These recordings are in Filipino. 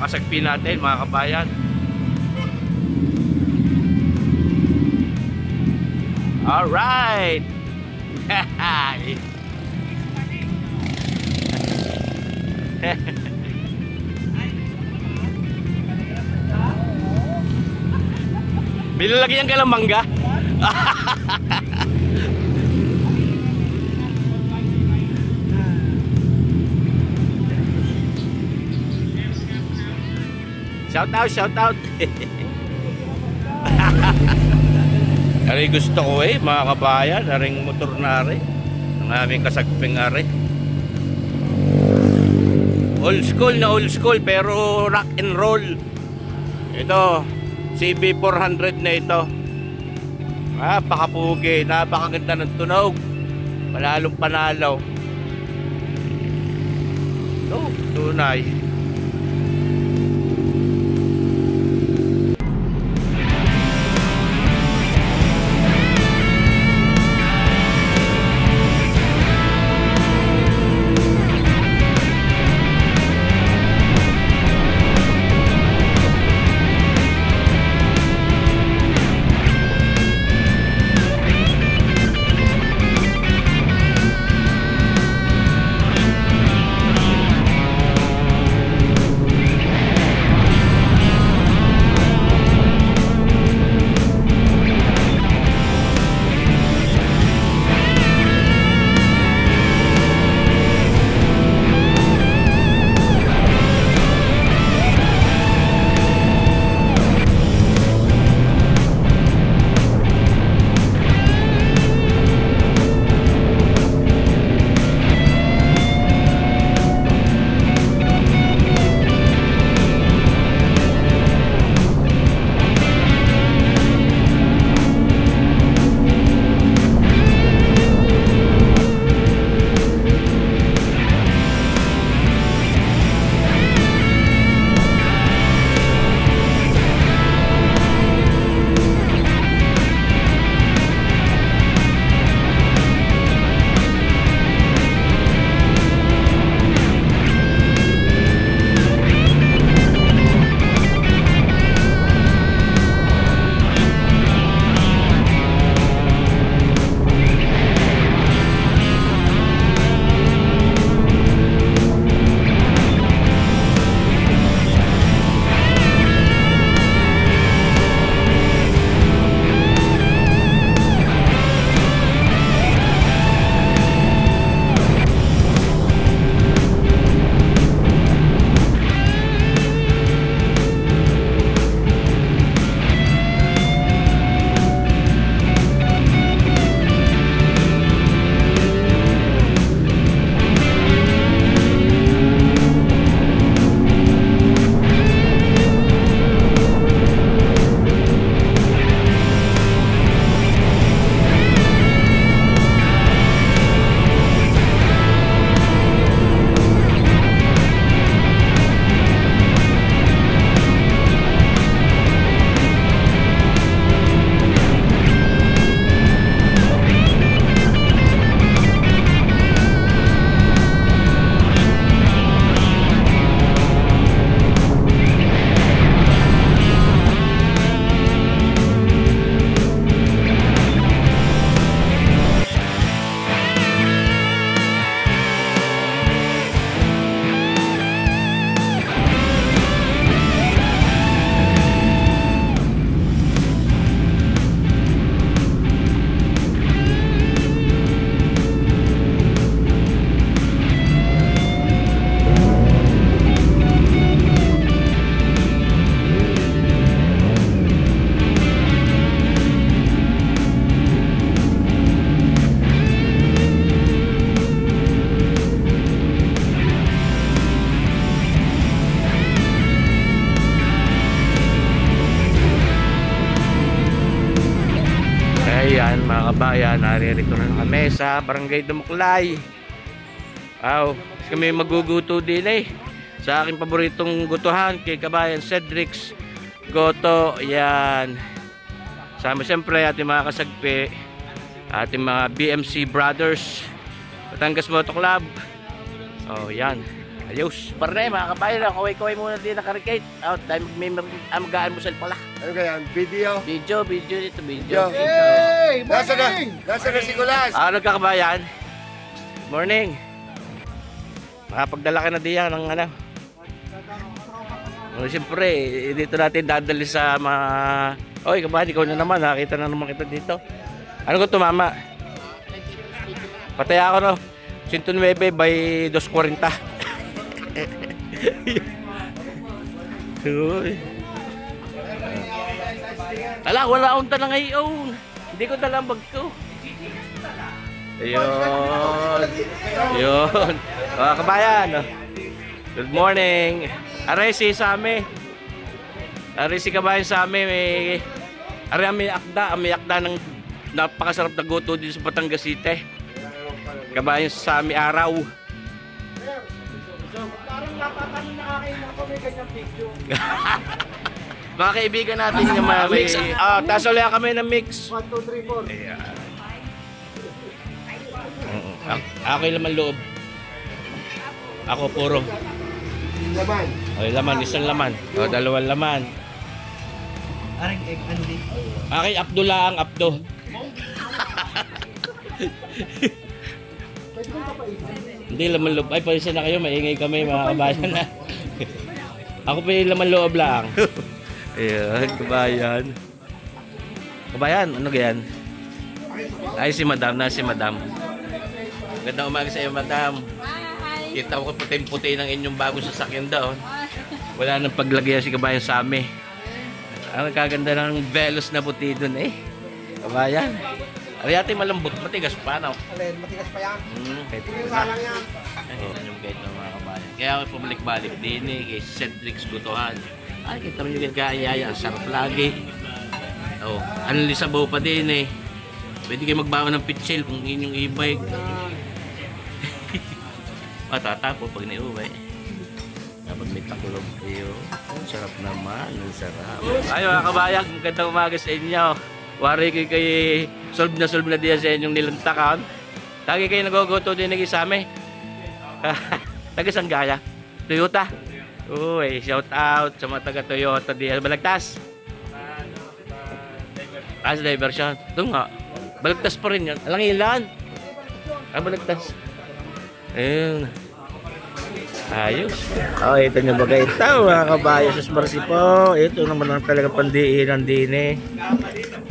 kasagpi natin mga kabayan. Alright. Bilalagyan ka ng mangga. Shout out, shout out. Ari gusto ko mga kabayan, aring motor na rin ang aming kasagping ari. Old school pero rock and roll. Ito CB400 na ito. Napakapugi, napakaganda ng tunog. Panalong panalo. Ito, tunay. Ayan mga kabayan, naririto na kami sa Barangay Dumuklay. Kami maguguto din sa aking paboritong gutuhan kay kabayan Cedric's Goto. Ayan, sama siyempre ating mga kasagpi, ating mga BMC Brothers, Batangas Moto Club. Yan, Ayos. Parne, mga kabayan, kaway-kaway muna din nakarikate. Out, dahil mag-aalmusal pala. Ano kaya? Video? Video dito, video. Hey! Nasa na si Kulas? Nagkakabayan. Good morning. Makapagdala ka na diyan ng ano. Siyempre, dito natin dadali sa mga... Oy, kabahan, ikaw na naman. Nakita na naman kita dito. Ano ko tumama? Patay ako, no? 109 by 240. Uy. Wala akong tala ngayon. Hindi ko dala ang bag ko. Ayun. Ayun. Mga kabayan. Good morning. Aray si Sami. Aray si kabayan Sami. Aray may akda ng napakasarap na goto dito sa Batangas City. Kabayan Sami araw. Parang napapanood na kayo na ako may ganyang picture. Mga kaibigan natin yung mga mix. Tapos ulit kami ng mix. 1, 2, 3, 4. Ayan. Ako yung laman loob. Ako puro. Laman. O, laman. Isang laman. O, dalawang laman. Aring egg andi. Aking Abdo lang. Abdo. Hindi laman loob. Ay, palisa na kayo. Maingay kami mga kabayan na. Ako pa yung laman loob lang. Ayan, kabayan. Kabayan, ano ganyan? Ay, si madam na, si madam. Gandang umaga sa iyo, madam. Kita ko puting-puti ng inyong bagong sasakyan daw. Wala nang paglagyan si kabayan Sami. Ang kaganda ng velos na puti dun eh. Kabayan. Ariyate malambot, matigas pa, no? Alin, matigas pa yan? Kahit Isa lang yan. Ayan yung guide ng mga kabayan. Kaya ako pumalik-balik din eh, kay Cedric's Gotohan. Ay, kita mo yung kaya, ang sarap lagi. Oh, anong lisabaw pa din eh. Pwede kayo magbawa ng pitsil kung inyong e-bike. Matatapo pag naiuwi. Dapat may takulog kayo. Ang sarap naman, ang sarap. Ay mga kabayan, magandang umaga sa inyo. Wari kayo kay solve na diyan sa inyong nilantakan. Lagi kayo nagogoto din nag-isame. Tagasang gaya. Toyota. Uy, shout out sa mga taga Toyota di Balagtas. As diversion. Doon nga. Balagtas pa rin yan. Alang ilan? Balagtas. Ayun. Ayos. Oh, ito nyo ba kayo? Ito mga kabayo. Sus Marcy po. Ito naman ang talagang pandiinan din eh.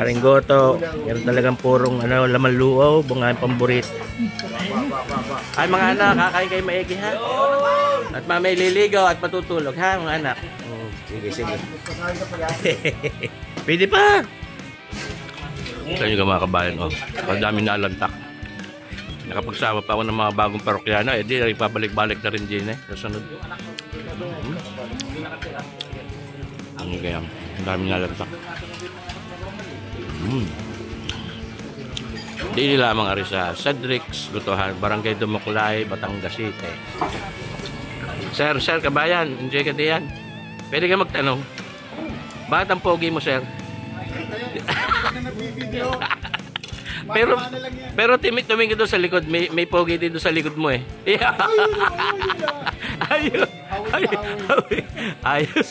Aring goto. Yan talagang purong laman luaw. Bunga pamburit. Ay mga anak, kakain kayo maigi ha? At mamay liligaw at matutulog ha mga anak. Sige. Pwede pa. Ito yung mga kabayan. Oh. Ang dami na alantak. Nakapagsama pa ako ng mga bagong parokyano. Eh di, ipabalik-balik na rin din eh. Kasunod. Ang gayam. Ang dami na alantak. Hindi lamang ari sa Cedric's Gotohan, Barangay Dumuklay, Batangas City. Sir, kabayan, enjoy ka diyan. Pwede ka magtanong. Bakit ang pogi mo, sir? pero tumingin doon sa likod, may pogi din doon sa likod mo eh. Ayos.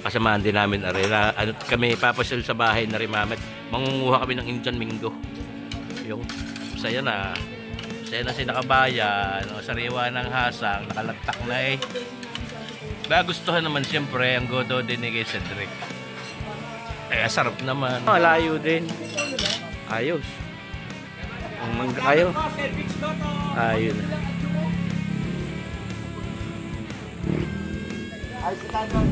Kasamahan din namin arena. Kami papasyal sa bahay na Rimamet. Mangunguha kami ng Indian Mingo. Yung saya na si nakabayan, sariwa ng hasang, nakalagtak na eh. Nagustuhan naman siyempre ang goto din ni kay Cedric. Eh, sarap naman. Malayo din. Ayos. Ang mangga kayo. Ayun. Ay, kita doon.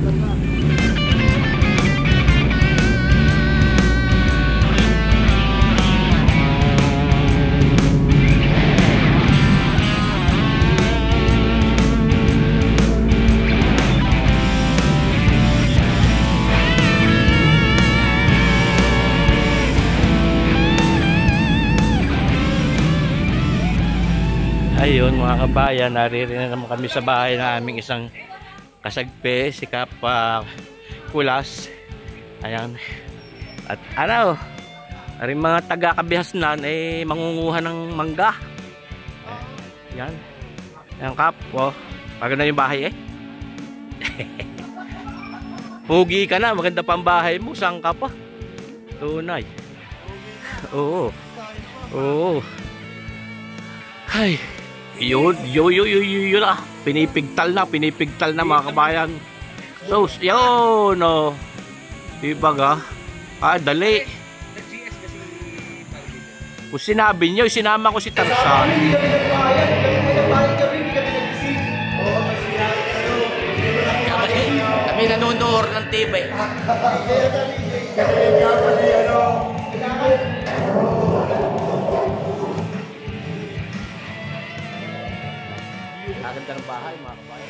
Ayun mga kabayan, naririnig naman kami sa bahay na aming isang kasagpe, si Kapa Kulas. Ayan. At ano, rin mga taga-kabihasnan ay mangunguha ng mangga. Ayan. Yan, Kap. Oh. Paganda yung bahay eh. Pugi ka na. Maganda pa ang bahay mo. Saan ka pa? Tunay. Oo. Oo. Ay. Yun ah. Pinipigtal na mga kabayan. So, yun oh. Diba ga? Ah, dali. Kung sinabi niyo, sinama ko si Tarzan. Kami nanonood ng TV. Kaganda ng bahay mga kabayan.